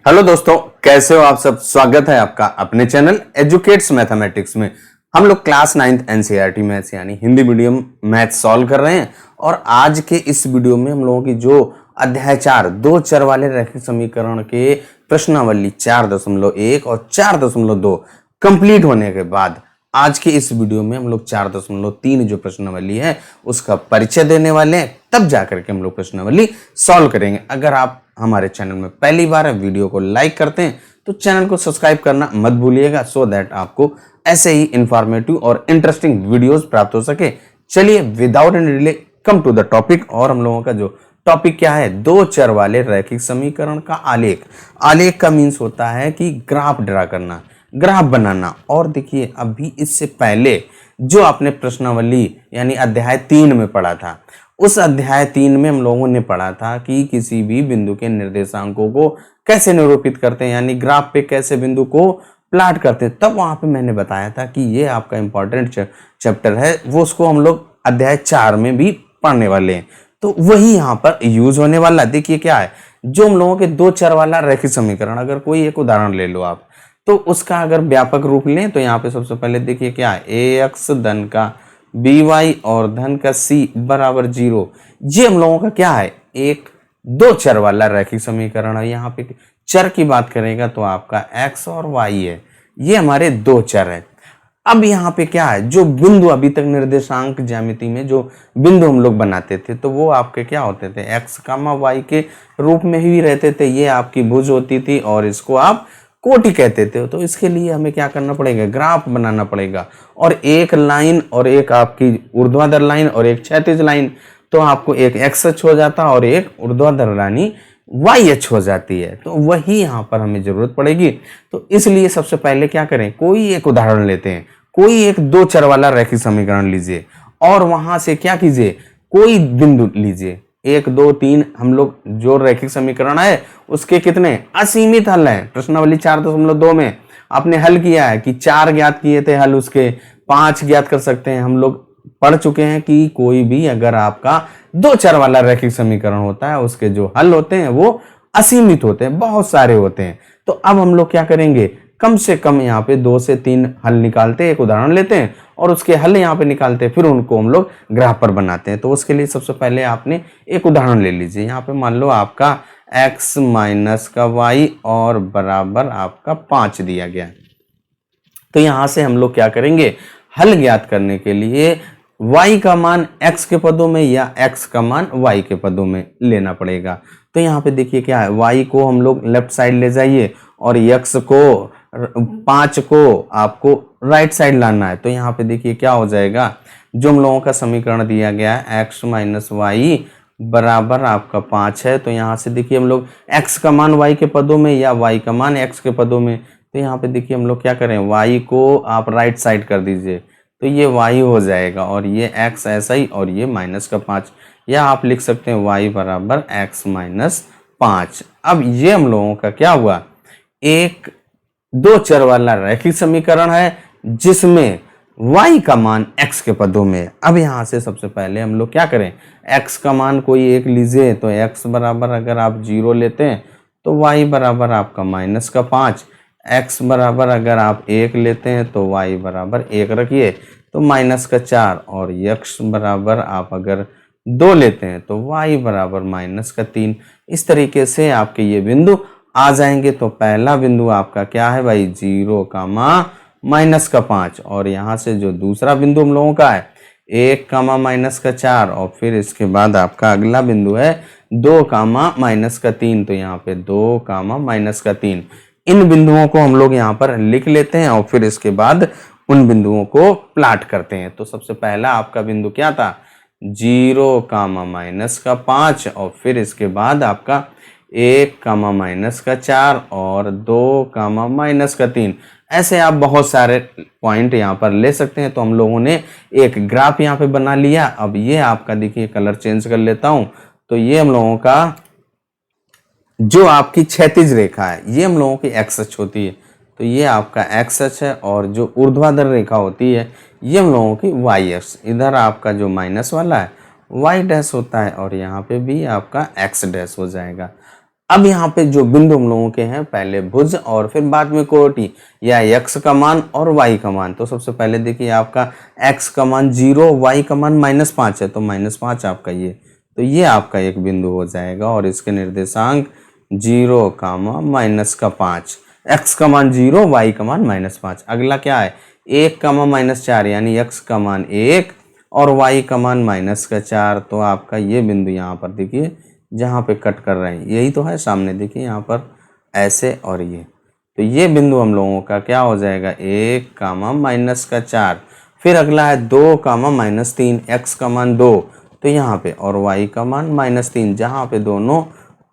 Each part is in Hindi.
हेलो दोस्तों, कैसे हो आप सब। स्वागत है आपका अपने चैनल एजुकेट्स मैथमेटिक्स में। हम लोग क्लास 9th एनसीईआरटी मैथ्स यानी हिंदी मीडियम मैथ सॉल्व कर रहे हैं। और आज के इस वीडियो में हम लोगों की जो अध्याय 4 दो चर वाले रैखिक समीकरण के प्रश्नावली 4.1 और 4.2 कंप्लीट होने के बाद आज के इस वीडियो में हम लोग 4.3 जो प्रश्नावली है उसका परिचय देने वाले हैं। तब जाकर के हम लोग प्रश्नावली सॉल्व करेंगे। अगर आप हमारे चैनल में पहली बार है, वीडियो को लाइक करते हैं तो चैनल को सब्सक्राइब करना मत भूलिएगा, सो दैट आपको ऐसे ही इंफॉर्मेटिव और इंटरेस्टिंग वीडियोस प्राप्त हो सके। चलिए without any delay come to the topic. और हम लोगों का जो टॉपिक क्या है, दो चर वाले रैखिक समीकरण का आलेख। आलेख का मीन्स होता है कि ग्राफ ड्रा करना, ग्राफ बनाना। और देखिए अभी इससे पहले जो आपने प्रश्नावली यानी अध्याय 3 में पढ़ा था, उस अध्याय 3 में हम लोगों ने पढ़ा था कि किसी भी बिंदु के निर्देशांकों को कैसे निरूपित करते हैं, यानी ग्राफ पे कैसे बिंदु को प्लाट करते हैं। तब वहां पे मैंने बताया था कि ये आपका इंपॉर्टेंट चैप्टर है, वो उसको हम लोग अध्याय 4 में भी पढ़ने वाले हैं। तो वही यहाँ पर यूज होने वाला। देखिए क्या है, जो हम लोगों के दो चर वाला रैखिक समीकरण, अगर कोई एक उदाहरण ले लो आप, तो उसका अगर व्यापक रूप लें तो यहाँ पे सबसे पहले देखिए क्या है, ax धन का by और धन का c बराबर 0। ये हम लोगों का क्या है, एक दो चर वाला रैखिक समीकरण है। यहाँ पे चर की बात करेगा तो आपका x और y है, ये हमारे दो चर है। अब यहाँ पे क्या है, जो बिंदु अभी तक निर्देशांक ज्यामिति में जो बिंदु हम लोग बनाते थे तो वो आपके क्या होते थे, x, y के रूप में ही रहते थे। ये आपकी भुज होती थी और इसको आप कोटि कहते थे। तो इसके लिए हमें क्या करना पड़ेगा, ग्राफ बनाना पड़ेगा। और एक लाइन और एक आपकी ऊर्ध्वाधर लाइन और एक क्षैतिज लाइन, तो आपको एक एक्स अक्ष हो जाता और एक ऊर्ध्वाधर लाइन वाई अक्ष हो जाती है। तो वही यहाँ पर हमें जरूरत पड़ेगी। तो इसलिए सबसे पहले क्या करें, कोई एक उदाहरण लेते हैं, कोई एक दो चर वाला रैखिक समीकरण लीजिए और वहां से क्या कीजिए, कोई बिंदु लीजिए। 1 2 3 हम लोग जो रैखिक समीकरण है उसके कितने असीमित हल हैं। प्रश्नावली 4.2 में आपने हल किया है कि 4 ज्ञात किए थे हल, उसके 5 ज्ञात कर सकते हैं। हम लोग पढ़ चुके हैं कि कोई भी अगर आपका दो चर वाला रैखिक समीकरण होता है उसके जो हल होते हैं वो असीमित होते हैं, बहुत सारे होते हैं। तो अब हम लोग क्या करेंगे, कम से कम यहाँ पे 2 से 3 हल निकालते हैं, एक उदाहरण लेते हैं और उसके हल यहाँ पे निकालते हैं, फिर उनको हम लोग ग्राफ पर बनाते हैं। तो उसके लिए सबसे पहले आपने एक उदाहरण ले लीजिए। यहाँ पे मान लो आपका x माइनस का y और बराबर आपका 5 दिया गया। तो यहाँ से हम लोग क्या करेंगे, हल ज्ञात करने के लिए y का मान x के पदों में या x का मान y के पदों में लेना पड़ेगा। तो यहाँ पे देखिए क्या है, y को हम लोग लेफ्ट साइड ले जाइए और x को 5 को आपको राइट साइड लाना है। तो यहाँ पे देखिए क्या हो जाएगा, जो हम लोगों का समीकरण दिया गया है x माइनस वाई बराबर आपका 5 है। तो यहाँ से देखिए हम लोग x का मान y के पदों में या y का मान x के पदों में, तो यहाँ पे देखिए हम लोग क्या करें, y को आप राइट साइड कर दीजिए तो ये y हो जाएगा और ये x ऐसा ही और ये माइनस का 5, या आप लिख सकते हैं y बराबर x माइनस 5। अब ये हम लोगों का क्या हुआ, एक दो चर वाला रैखिक समीकरण है जिसमें y का मान x के पदों में। अब यहाँ से सबसे पहले हम लोग क्या करें, x का मान कोई एक लीजिए तो x बराबर अगर आप 0 लेते हैं तो y बराबर आपका माइनस का 5, x बराबर अगर आप 1 लेते हैं तो y बराबर 1 रखिए तो माइनस का 4, और x बराबर आप अगर 2 लेते हैं तो y बराबर माइनस का 3। इस तरीके से आपके ये बिंदु आ जाएंगे। तो पहला बिंदु आपका क्या है भाई, 0 कामा माइनस का 5, और यहाँ से जो दूसरा बिंदु हम लोगों का है 1 कामा माइनस का 4, और फिर इसके बाद आपका अगला बिंदु है 2 कामा माइनस का 3। तो यहाँ पे 2 कामा माइनस का 3, इन बिंदुओं को हम लोग यहाँ पर लिख लेते हैं और फिर इसके बाद उन बिंदुओं को प्लाट करते हैं। तो सबसे पहला आपका बिंदु क्या था, 0 कामा माइनस का 5, और फिर इसके बाद आपका 1 कामा माइनस का 4 और 2 कामा माइनस का 3। ऐसे आप बहुत सारे पॉइंट यहाँ पर ले सकते हैं। तो हम लोगों ने एक ग्राफ यहाँ पे बना लिया। अब ये आपका देखिए, कलर चेंज कर लेता हूँ, तो ये हम लोगों का जो आपकी क्षैतिज रेखा है ये हम लोगों की एक्स अक्ष होती है, तो ये आपका एक्स अक्ष है, और जो ऊर्ध्वाधर रेखा होती है ये हम लोगों की वाई अक्ष। इधर आपका जो माइनस वाला है वाई डैश होता है और यहाँ पे भी आपका एक्स डैश हो जाएगा। अब यहाँ पे जो बिंदु हम लोगों के हैं, पहले भुज और फिर बाद में कोटि या x का मान और y का मान। तो सबसे पहले देखिए आपका x का मान 0, y का मान -5 है, तो -5 आपका ये, तो ये आपका एक बिंदु हो जाएगा और इसके निर्देशांक 0, -5, x का मान 0, y का मान -5। अगला क्या है 1, -4 यानी x का मान 1 और y का मान -4। तो आपका ये बिंदु यहाँ पर देखिए जहाँ पे कट कर रहे हैं यही तो है सामने, देखिए यहाँ पर ऐसे और ये, तो ये बिंदु हम लोगों का क्या हो जाएगा 1, -4। फिर अगला है 2, -3, x का मान 2 तो यहाँ पे और y का मान -3, जहाँ पे दोनों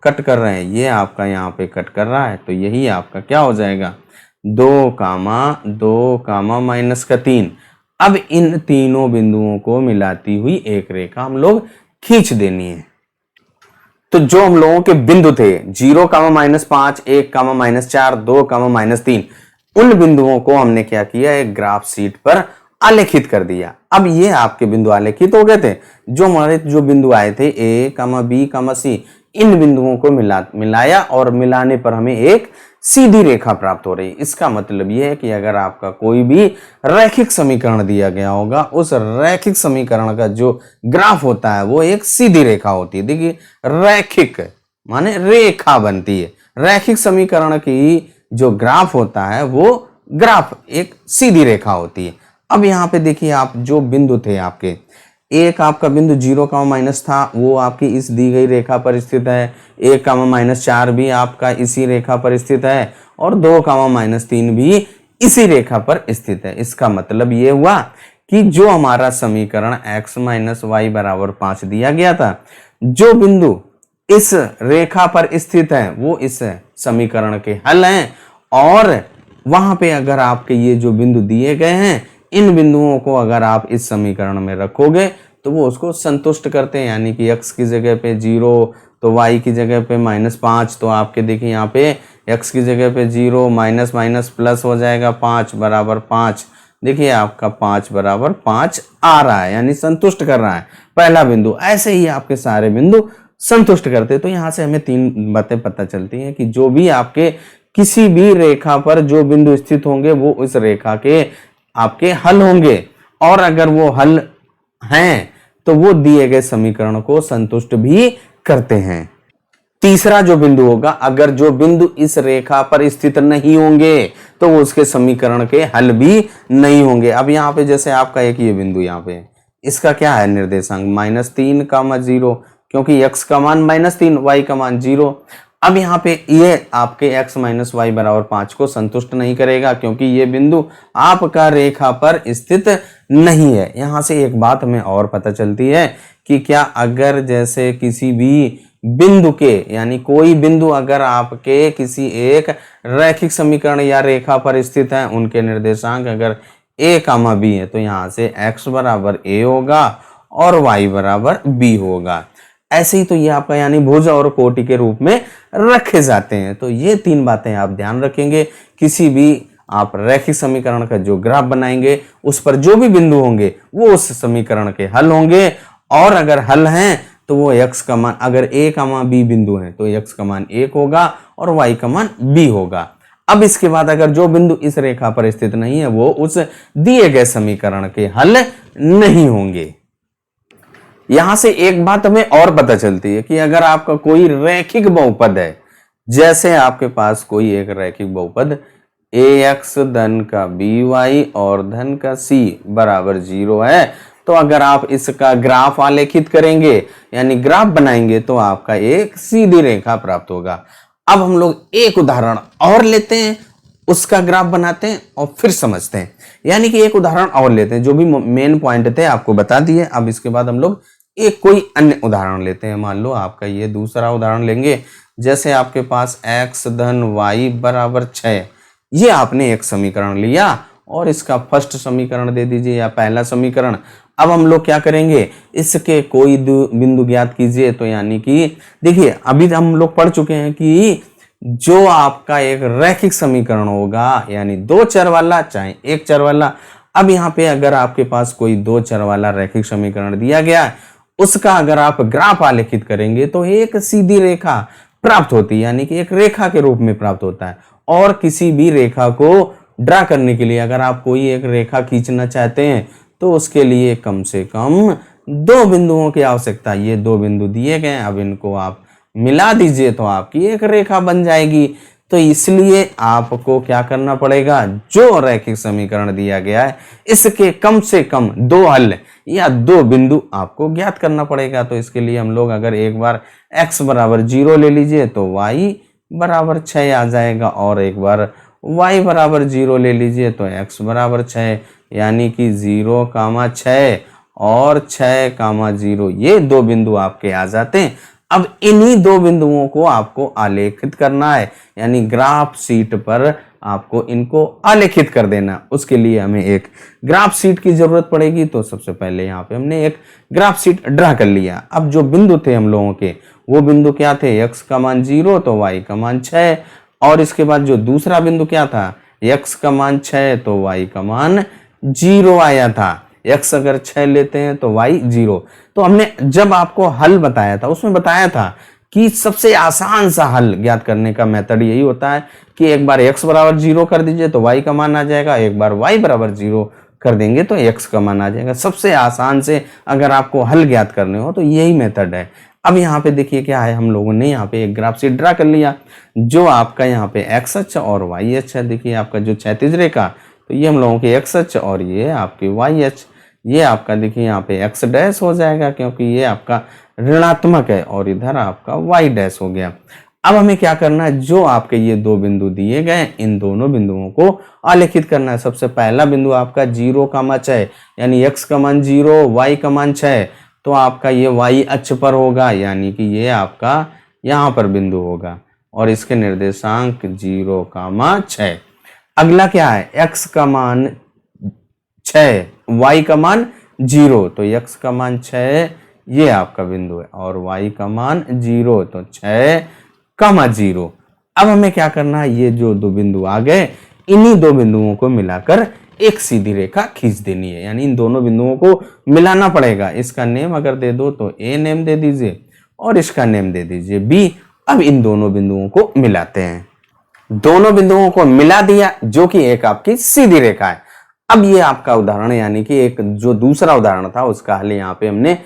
कट कर रहे हैं ये आपका यहाँ पे कट कर रहा है, तो यही आपका क्या हो जाएगा 2, -3। अब इन तीनों बिंदुओं को मिलाती हुई एक रेखा हम लोग खींच देनी है। तो जो हम लोगों के बिंदु थे 0, -5, 1, -4, 2, -3, उन बिंदुओं को हमने क्या किया एक ग्राफ शीट पर आलेखित कर दिया। अब ये आपके बिंदु आलेखित हो गए थे। जो हमारे जो बिंदु आए थे A, B, C, इन बिंदुओं को मिलाया और मिलाने पर हमें एक सीधी रेखा प्राप्त हो रही। इसका मतलब यह है कि अगर आपका कोई भी रैखिक समीकरण दिया गया होगा, उस रैखिक समीकरण का जो ग्राफ होता है वो एक सीधी रेखा होती है। देखिए रैखिक माने रेखा बनती है, रैखिक समीकरण की जो ग्राफ होता है वो ग्राफ एक सीधी रेखा होती है। अब यहाँ पे देखिए आप जो बिंदु थे आपके, एक आपका बिंदु 0, माइनस था वो आपकी इस दी गई रेखा पर स्थित है, 1, -4 भी आपका इसी रेखा पर स्थित है और 2, -3 भी इसी रेखा पर स्थित है। इसका मतलब ये हुआ कि जो हमारा समीकरण x - y = 5 दिया गया था, जो बिंदु इस रेखा पर स्थित है वो इस समीकरण के हल हैं और वहां पे अगर आपके ये जो बिंदु दिए गए हैं, इन बिंदुओं को अगर आप इस समीकरण में रखोगे तो वो उसको संतुष्ट करते हैं, यानी कि x की जगह पे 0 तो y की जगह पे -5, तो आपके देखिए यहाँ पे x की जगह पे 0 माइनस माइनस प्लस हो जाएगा 5 = 5। देखिए आपका 5 = 5 आ रहा है, यानी संतुष्ट कर रहा है पहला बिंदु। ऐसे ही आपके सारे बिंदु संतुष्ट करते। तो यहाँ से हमें 3 बातें पता चलती हैं कि जो भी आपके किसी भी रेखा पर जो बिंदु स्थित होंगे वो उस रेखा के आपके हल होंगे और अगर वो हल हैं तो वो दिए गए समीकरण को संतुष्ट भी करते हैं। तीसरा जो बिंदु होगा, अगर जो बिंदु इस रेखा पर स्थित नहीं होंगे तो वो उसके समीकरण के हल भी नहीं होंगे। अब यहाँ पे जैसे आपका एक ये बिंदु यहाँ पे, इसका क्या है निर्देशांक -3, 0, क्योंकि x का मान -3, y का मान 0। अब यहाँ पे ये आपके x - y = 5 को संतुष्ट नहीं करेगा क्योंकि ये बिंदु आपका रेखा पर स्थित नहीं है। यहाँ से एक बात हमें और पता चलती है कि क्या अगर जैसे किसी भी बिंदु के, यानी कोई बिंदु अगर आपके किसी एक रैखिक समीकरण या रेखा पर स्थित है, उनके निर्देशांक अगर a, b है तो यहाँ से x = a होगा और y = b होगा। ऐसे ही तो ये आपका यानी भुज और कोटि के रूप में रखे जाते हैं। तो ये 3 बातें आप ध्यान रखेंगे। किसी भी आप रैखिक समीकरण का जो ग्राफ बनाएंगे उस पर जो भी बिंदु होंगे वो उस समीकरण के हल होंगे और अगर हल हैं तो वो x का मान, अगर a, b बिंदु हैं तो x का मान 1 होगा और y का मान b होगा। अब इसके बाद अगर जो बिंदु इस रेखा पर स्थित नहीं है वो उस दिए गए समीकरण के हल नहीं होंगे। यहां से एक बात हमें और पता चलती है कि अगर आपका कोई रैखिक बहुपद है, जैसे आपके पास कोई एक रैखिक बहुपद ax धन का by और धन का c = 0 है, तो अगर आप इसका ग्राफ आलेखित करेंगे यानी ग्राफ बनाएंगे तो आपका एक सीधी रेखा प्राप्त होगा। अब हम लोग एक उदाहरण और लेते हैं, उसका ग्राफ बनाते हैं और फिर समझते हैं। यानी कि एक उदाहरण और लेते हैं, जो भी मेन पॉइंट थे आपको बता दिए। अब इसके बाद हम लोग एक कोई अन्य उदाहरण लेते हैं। मान लो आपका ये दूसरा उदाहरण लेंगे, जैसे आपके पास x धन y = 6, ये आपने एक समीकरण लिया और इसका फर्स्ट समीकरण दे दीजिए या पहला समीकरण। अब हम लोग क्या करेंगे, इसके कोई बिंदु ज्ञात कीजिए। तो यानी कि देखिए अभी हम लोग पढ़ चुके हैं कि जो आपका एक रैखिक समीकरण होगा, यानी 2 चर वाला चाहे 1 चर वाला। अब यहाँ पे अगर आपके पास कोई 2 चर वाला रैखिक समीकरण दिया गया, उसका अगर आप ग्राफ आलेखित करेंगे तो एक सीधी रेखा प्राप्त होती है, यानी कि एक रेखा के रूप में प्राप्त होता है। और किसी भी रेखा को ड्रा करने के लिए अगर आप कोई एक रेखा खींचना चाहते हैं तो उसके लिए कम से कम 2 बिंदुओं की आवश्यकता है। ये 2 बिंदु दिए गए हैं, अब इनको आप मिला दीजिए तो आपकी एक रेखा बन जाएगी। तो इसलिए आपको क्या करना पड़ेगा, जो रैखिक समीकरण दिया गया है इसके कम से कम 2 हल या 2 बिंदु आपको ज्ञात करना पड़ेगा। तो इसके लिए हम लोग अगर एक बार x बराबर 0 ले लीजिए तो y बराबर 6 आ जाएगा, और एक बार y बराबर 0 ले लीजिए तो x बराबर 6, यानी कि 0,6 और 6,0 ये 2 बिंदु आपके आ जाते हैं। अब इन्हीं 2 बिंदुओं को आपको आलेखित करना है, यानी ग्राफ शीट पर आपको इनको आलेखित कर देना। उसके लिए हमें एक ग्राफ शीट की जरूरत पड़ेगी। तो सबसे पहले यहाँ पे हमने एक ग्राफ शीट ड्रा कर लिया। अब जो बिंदु थे हम लोगों के, वो बिंदु क्या थे, x का मान 0 तो y का मान 6, और इसके बाद जो दूसरा बिंदु क्या था, x का मान 6 तो y का मान 0 आया था। x अगर 6 लेते हैं तो y 0। तो हमने जब आपको हल बताया था उसमें बताया था कि सबसे आसान सा हल ज्ञात करने का मेथड यही होता है कि एक बार x बराबर 0 कर दीजिए तो y का मान आ जाएगा, एक बार y बराबर 0 कर देंगे तो x का मान आ जाएगा। सबसे आसान से अगर आपको हल ज्ञात करने हो तो यही मेथड है। अब यहाँ पे देखिए क्या है, हम लोगों ने यहाँ पे एक ग्राफ शीट ड्रा कर लिया। जो आपका यहाँ पे x अक्ष और y अक्ष है, देखिए आपका जो क्षैतिज रेखा, तो ये हम लोगों के x अक्ष और ये आपके y अक्ष, ये आपका देखिए यहाँ पे x डैश हो जाएगा क्योंकि ये आपका ऋणात्मक है, और इधर आपका y डैश हो गया। अब हमें क्या करना है, जो आपके ये 2 बिंदु दिए गए इन दोनों बिंदुओं को आलेखित करना है। सबसे पहला बिंदु आपका 0,6 यानी x का मान 0 y का मान 6, तो आपका ये y अक्ष पर होगा, यानी कि ये आपका यहाँ पर बिंदु होगा और इसके निर्देशांक 0,6। अगला क्या है, x का मान 6 y का मान 0, तो x का मान 6 ये आपका बिंदु है, और y का मान 0 तो 6,0। अब हमें क्या करना है, ये जो 2 बिंदु आ गए इन्हीं 2 बिंदुओं को मिलाकर एक सीधी रेखा खींच देनी है, यानी इन दोनों बिंदुओं को मिलाना पड़ेगा। इसका नेम अगर दे दो तो a नेम दे दीजिए और इसका नेम दे दीजिए b। अब इन दोनों बिंदुओं को मिलाते हैं। दोनों बिंदुओं को मिला दिया जो कि एक आपकी सीधी रेखा है। अब ये आपका उदाहरण, यानी कि एक जो दूसरा उदाहरण था उसका हल यहाँ पे हमने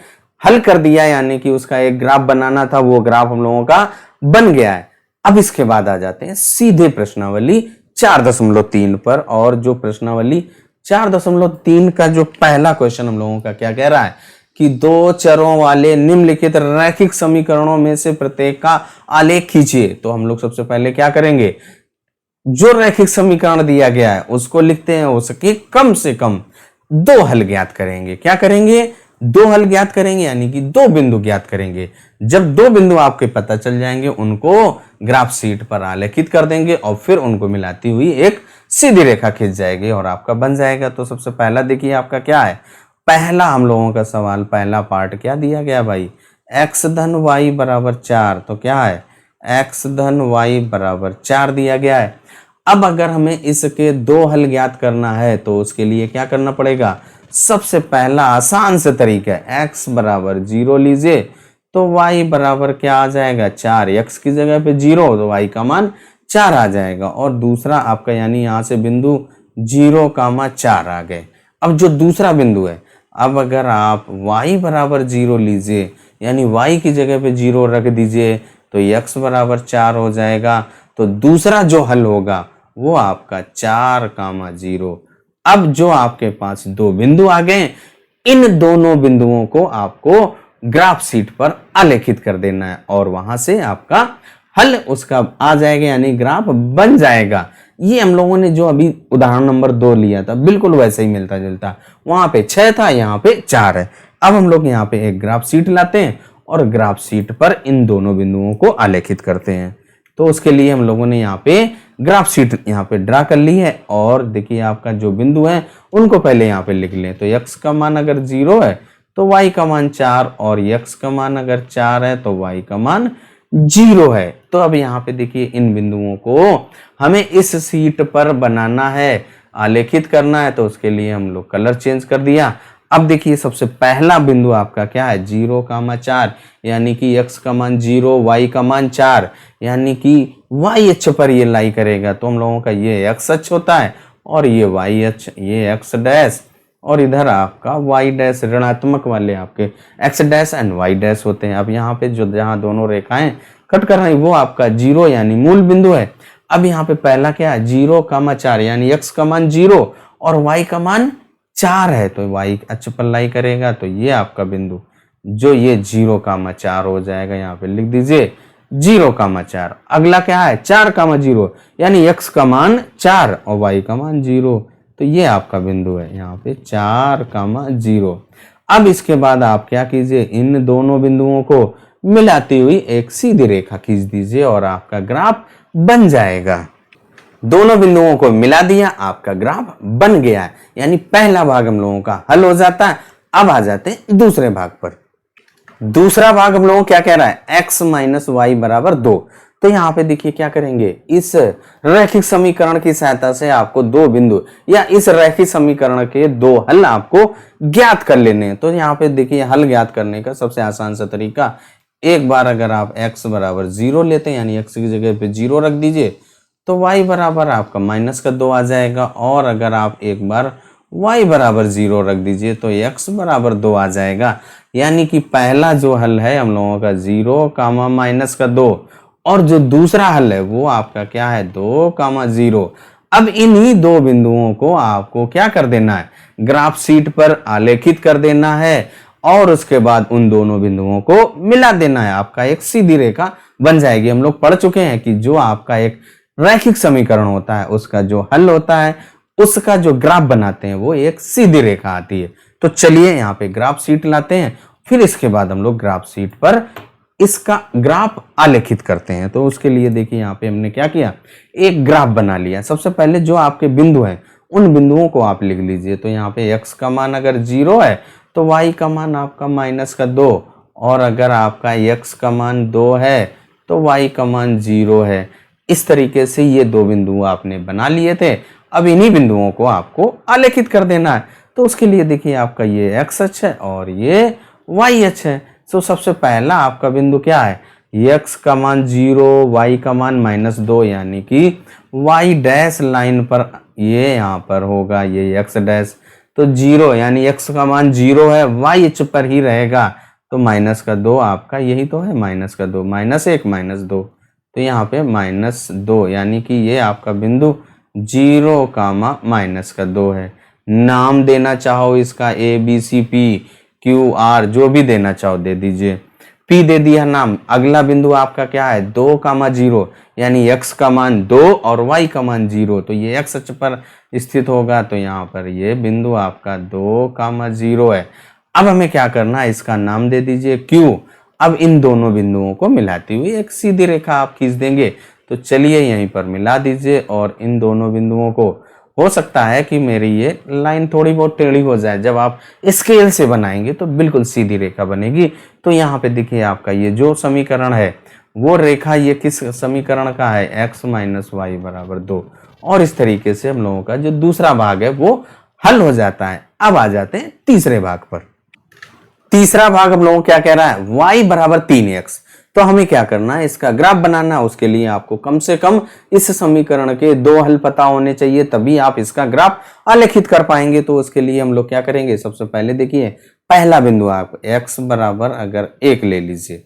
हल कर दिया, यानी कि उसका एक ग्राफ बनाना था, वो ग्राफ हम लोगों का बन गया है। अब इसके बाद आ जाते हैं सीधे प्रश्नावली 4.3 पर, और जो प्रश्नावली 4.3 का जो पहला क्वेश्चन हम लोगों का क्या कह रहा है कि 2 चरों वाले निम्नलिखित रैखिक समीकरणों में से प्रत्येक का आलेख खींचिए। तो हम लोग सबसे पहले क्या करेंगे, जो रैखिक समीकरण दिया गया है उसको लिखते हैं, उसके कम से कम 2 हल ज्ञात करेंगे। क्या करेंगे, 2 हल ज्ञात करेंगे, यानी कि 2 बिंदु ज्ञात करेंगे। जब 2 बिंदु आपके पता चल जाएंगे उनको ग्राफ शीट पर आलेखित कर देंगे और फिर उनको मिलाती हुई एक सीधी रेखा खींच जाएगी और आपका बन जाएगा। तो सबसे पहला देखिए आपका क्या है, पहला हम लोगों का सवाल, पहला पार्ट क्या दिया गया भाई, x धन y बराबर 4, तो क्या है x धन y बराबर 4 दिया गया है। अब अगर हमें इसके 2 हल ज्ञात करना है तो उसके लिए क्या करना पड़ेगा, सबसे पहला आसान से तरीका है, x बराबर 0 लीजिए तो y बराबर क्या आ जाएगा 4, x की जगह पे 0 तो y का मान 4 आ जाएगा, और दूसरा आपका यानी यहाँ से बिंदु 0,4 आ गए। अब जो दूसरा बिंदु है, अब अगर आप y बराबर 0 लीजिए यानी y की जगह पे 0 रख दीजिए तो x बराबर 4 हो जाएगा। तो दूसरा जो हल होगा वो आपका 4,0। अब जो आपके पास 2 बिंदु आ गए, इन दोनों बिंदुओं को आपको ग्राफ शीट पर आलेखित कर देना है और वहां से आपका हल उसका आ जाएगा, यानी ग्राफ बन जाएगा। ये हम लोगों ने जो अभी उदाहरण नंबर 2 लिया था बिल्कुल वैसे ही मिलता जुलता, वहां पे 6 था, यहाँ पे 4 है। अब हम लोग यहाँ पे एक ग्राफ शीट लाते हैं और ग्राफ शीट पर इन दोनों बिंदुओं को आलेखित करते हैं। तो उसके लिए हम लोगों ने यहाँ पे ग्राफ शीट यहाँ पे ड्रा कर ली है, और देखिए आपका जो बिंदु है उनको पहले यहाँ पे लिख लें। तो x का मान अगर 0 है तो y का मान 4, और x का मान अगर 4 है तो y का मान 0 है। तो अब यहाँ पे देखिए इन बिंदुओं को हमें इस शीट पर बनाना है, आलेखित करना है। तो उसके लिए हम लोग कलर चेंज कर दिया। अब देखिए सबसे पहला बिंदु आपका क्या है 0,4, यानी कि x का मान 0, y का मान 4, यानी कि y अक्ष पर ये लाई करेगा। तो हम लोगों का ये x अक्ष होता है और ये y अक्ष, ये x डैश, और इधर आपका y डैश, ऋणात्मक वाले आपके x dash and y dash होते हैं। अब यहाँ पे जो जहाँ दोनों रेखाएं कट कर रही वो आपका 0 यानी मूल बिंदु है। अब यहाँ पे पहला क्या है 0,4, यानी x का मान 0 और y का मान 4 है, तो y अक्ष पर लाई करेगा। तो ये आपका बिंदु जो ये 0,4 हो जाएगा, यहाँ पे लिख दीजिए 0,4। अगला क्या है 4,0, यानी x का मान 4 और y का मान 0, तो ये आपका बिंदु है यहाँ पे 4,0। अब इसके बाद आप क्या कीजिए, इन दोनों बिंदुओं को मिलाती हुई एक सीधी रेखा खींच दीजिए और आपका ग्राफ बन जाएगा। दोनों बिंदुओं को मिला दिया, आपका ग्राफ बन गया है, यानी पहला भाग हम लोगों का हल हो जाता है। अब आ जाते हैं दूसरे भाग पर। दूसरा भाग हम लोगों को क्या कह रहा है x माइनस वाई बराबर 2। तो यहाँ पे देखिए क्या करेंगे, इस रैखिक समीकरण की सहायता से आपको दो बिंदु या इस रैखिक समीकरण के दो हल आपको ज्ञात कर लेने हैं। तो यहाँ पे देखिए हल ज्ञात करने का सबसे आसान सा तरीका, एक बार अगर आप x बराबर 0 लेते हैं, यानी x की जगह पे 0 रख दीजिए, तो y बराबर आपका -2 आ जाएगा। और अगर आप एक बार y बराबर 0 रख दीजिए तो x बराबर 2 आ जाएगा। यानी कि पहला जो हल है हम लोगों का 0, -2, और जो दूसरा हल है वो आपका क्या है 2, 0। अब इन्हीं दो बिंदुओं को आपको क्या कर देना है, ग्राफ शीट पर आलेखित कर देना है और उसके बाद उन दोनों बिंदुओं को मिला देना है। आपका एक सीधी रेखा बन जाएगी। हम लोग पढ़ चुके हैं कि जो आपका एक रैखिक समीकरण होता है उसका जो हल होता है उसका जो ग्राफ बनाते हैं वो एक सीधी रेखा आती है। तो चलिए यहाँ पे ग्राफ शीट लाते हैं, फिर इसके बाद हम लोग ग्राफ शीट पर इसका ग्राफ आलेखित करते हैं। तो उसके लिए देखिए यहाँ पे हमने क्या किया, एक ग्राफ बना लिया। सबसे पहले जो आपके बिंदु हैं उन बिंदुओं को आप लिख लीजिए। तो यहाँ पे x का मान अगर 0 है तो y का मान आपका -2, और अगर आपका x का मान 2 है तो y का मान 0 है। इस तरीके से ये दो बिंदु आपने बना लिए थे। अब इन्हीं बिंदुओं को आपको आलेखित कर देना है। तो उसके लिए देखिए आपका ये x अक्ष है और ये y अक्ष है। तो सबसे पहला आपका बिंदु क्या है, x का मान 0, y का मान -2, यानी कि y डैश लाइन पर ये यहाँ पर होगा ये x डैश। तो 0 यानी x का मान 0 है, y अक्ष पर ही रहेगा। तो -2 आपका यही तो है, -2, -1, -2, तो यहाँ पे -2, यानी कि ये आपका बिंदु 0, -2 है। नाम देना चाहो इसका ABCP QR, जो भी देना चाहो दे दीजिए। P दे दिया नाम। अगला बिंदु आपका क्या है 2, 0, यानी x का मान 2 और y का मान 0, तो ये x अक्ष पर स्थित होगा। तो यहाँ पर ये बिंदु आपका 2, 0 है। अब हमें क्या करना है, इसका नाम दे दीजिए Q। अब इन दोनों बिंदुओं को मिलाती हुई एक सीधी रेखा आप खींच देंगे। तो चलिए यहीं पर मिला दीजिए और इन दोनों बिंदुओं को, हो सकता है कि मेरी ये लाइन थोड़ी बहुत टेढ़ी हो जाए, जब आप स्केल से बनाएंगे तो बिल्कुल सीधी रेखा बनेगी। तो यहाँ पे देखिए आपका ये जो समीकरण है वो रेखा ये किस समीकरण का है, x माइनस वाई बराबर 2। और इस तरीके से हम लोगों का जो दूसरा भाग है वो हल हो जाता है। अब आ जाते हैं तीसरे भाग पर। तीसरा भाग हम लोगों को क्या कह रहा है, y बराबर 3x। तो हमें क्या करना है, इसका ग्राफ बनाना। उसके लिए आपको कम से कम इस समीकरण के दो हल पता होने चाहिए, तभी आप इसका ग्राफ आलेखित कर पाएंगे। तो उसके लिए हम लोग क्या करेंगे, सबसे पहले देखिए पहला बिंदु आप x बराबर अगर 1 ले लीजिए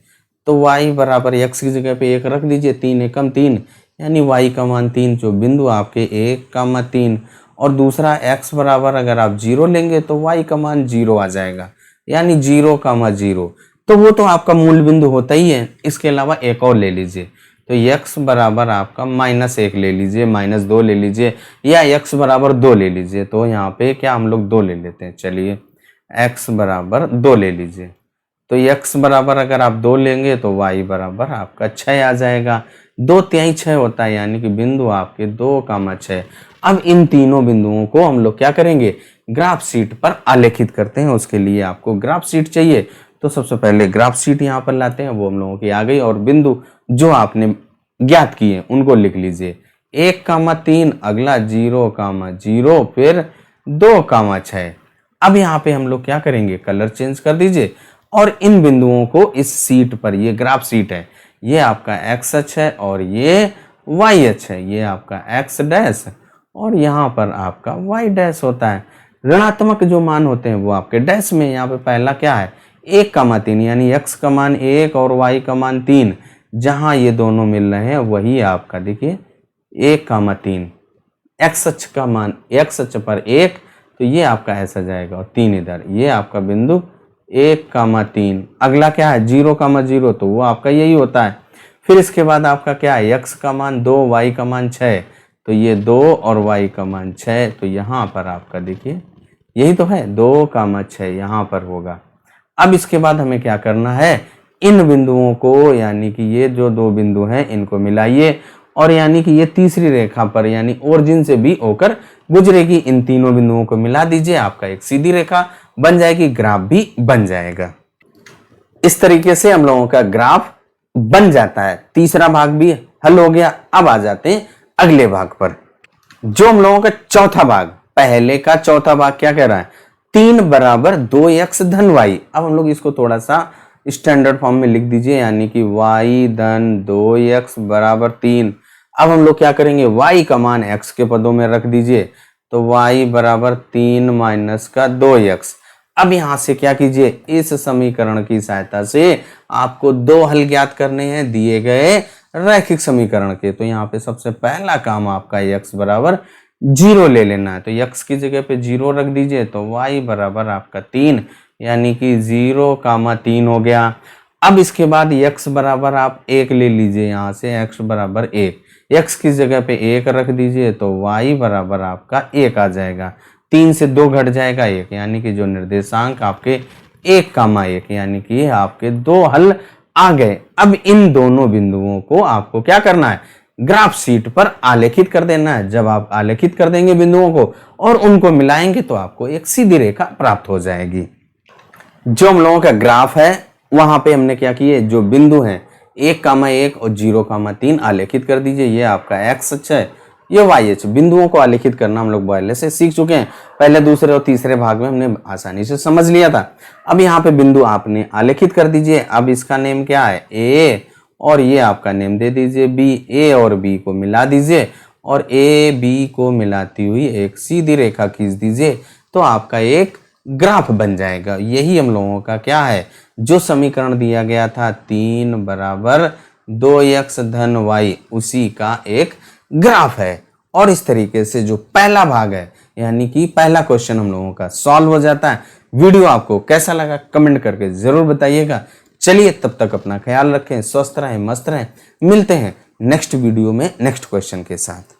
तो y बराबर x की जगह पे 1 रख दीजिए। 3 एकम 3, यानी y का मान 3, जो बिंदु आपके 1, 3। और दूसरा x बराबर अगर आप 0 लेंगे तो y का मान 0 आ जाएगा, यानी 0, 0। तो वो तो आपका मूल बिंदु होता ही है। इसके अलावा एक और ले लीजिए, तो x बराबर आपका -1 ले लीजिए, -2 ले लीजिए, या x बराबर 2 ले लीजिए। तो यहाँ पे क्या हम लोग 2 ले लेते हैं। चलिए x बराबर 2 ले लीजिए। तो x बराबर अगर आप 2 लेंगे तो y बराबर आपका 6 आ जाएगा। 2 तिहाई 6 होता है, यानी कि बिंदु आपके 2, 6। अब इन तीनों बिंदुओं को हम लोग क्या करेंगे, ग्राफ शीट पर आलेखित करते हैं। उसके लिए आपको ग्राफ शीट चाहिए। तो सबसे पहले ग्राफ शीट यहाँ पर लाते हैं, वो हम लोगों की आ गई। और बिंदु जो आपने ज्ञात किए उनको लिख लीजिए। 1, 3, अगला 0, 0, फिर 2, 6। अब यहाँ पे हम लोग क्या करेंगे, कलर चेंज कर दीजिए और इन बिंदुओं को इस सीट पर, ये ग्राफ सीट है, ये आपका एक्स अक्ष है और ये वाई अक्ष है, ये आपका एक्स डैश और यहाँ पर आपका वाई डैश होता है। ऋणात्मक जो मान होते हैं वो आपके डैश में, यहाँ पे पहला क्या है 1,3 यानी x का मान 1 और y का मान 3, जहां ये दोनों मिल रहे हैं वही आपका देखिए 1,3, x अक्ष का मान, x अक्ष पर 1 तो ये आपका ऐसा जाएगा और 3 इधर, ये आपका बिंदु 1,3। अगला क्या है 0,0 तो वो आपका यही होता है। फिर इसके बाद आपका क्या है x का मान 2, y का मान 6 तो ये 2 और y का मान 6 तो यहाँ पर आपका देखिए यही तो है 2,6 यहाँ पर होगा। अब इसके बाद हमें क्या करना है, इन बिंदुओं को यानी कि ये जो दो बिंदु हैं इनको मिलाइए और यानी कि ये तीसरी रेखा पर यानी ओरिजिन से भी होकर गुजरेगी, इन तीनों बिंदुओं को मिला दीजिए, आपका एक सीधी रेखा बन जाएगी, ग्राफ भी बन जाएगा। इस तरीके से हम लोगों का ग्राफ बन जाता है। तीसरा भाग भी हल हो गया। अब आ जाते हैं अगले भाग पर, जो हम लोगों का चौथा भाग। पहले का चौथा भाग क्या कह रहा है 3 बराबर 2x धन y। अब हम लोग इसको थोड़ा सा स्टैंडर्ड फॉर्म में लिख दीजिए यानी कि y धन 2x बराबर 3। अब हम लोग क्या करेंगे y का मान x के पदों में रख दीजिए तो y बराबर 3 माइनस का 2x। अब यहां से क्या कीजिए, इस समीकरण की सहायता से आपको दो हल ज्ञात करने हैं दिए गए रैखिक समीकरण के। तो यहाँ पे सबसे पहला काम आपका x बराबर 0 ले लेना है, तो x की जगह पे 0 रख दीजिए तो y बराबर आपका 3 यानी कि 0,3 हो गया। अब इसके बाद x बराबर आप 1 ले लीजिए, यहाँ से x बराबर 1, x की जगह पे 1 रख दीजिए तो y बराबर आपका 1 आ जाएगा। 3 से 2 घट जाएगा 1 यानी कि जो निर्देशांक आपके 1,1 यानी कि आपके दो हल आ गए। अब इन दोनों बिंदुओं को आपको क्या करना है, ग्राफ शीट पर आलेखित कर देना है। जब आप आलेखित कर देंगे बिंदुओं को और उनको मिलाएंगे तो आपको एक सीधी रेखा प्राप्त हो जाएगी। जो हम लोगों का ग्राफ है वहां पे हमने क्या किए, जो बिंदु हैं 1,1 और 0,3 आलेखित कर दीजिए। ये आपका x अक्ष है, ये y अक्ष। बिंदुओं को आलेखित करना हम लोग पहले से सीख चुके हैं, पहले दूसरे और तीसरे भाग में हमने आसानी से समझ लिया था। अब यहाँ पे बिंदु आपने आलेखित कर दीजिए। अब इसका नेम क्या है a और ये आपका नेम दे दीजिए b। a और b को मिला दीजिए और a b को मिलाती हुई एक सीधी रेखा खींच दीजिए तो आपका एक ग्राफ बन जाएगा। यही हम लोगों का क्या है, जो समीकरण दिया गया था 3 बराबर 2x धन y, उसी का एक ग्राफ है। और इस तरीके से जो पहला भाग है यानी कि पहला क्वेश्चन हम लोगों का सॉल्व हो जाता है। वीडियो आपको कैसा लगा कमेंट करके जरूर बताइएगा। चलिए तब तक अपना ख्याल रखें, स्वस्थ रहें, मस्त रहें। मिलते हैं नेक्स्ट वीडियो में नेक्स्ट क्वेश्चन के साथ।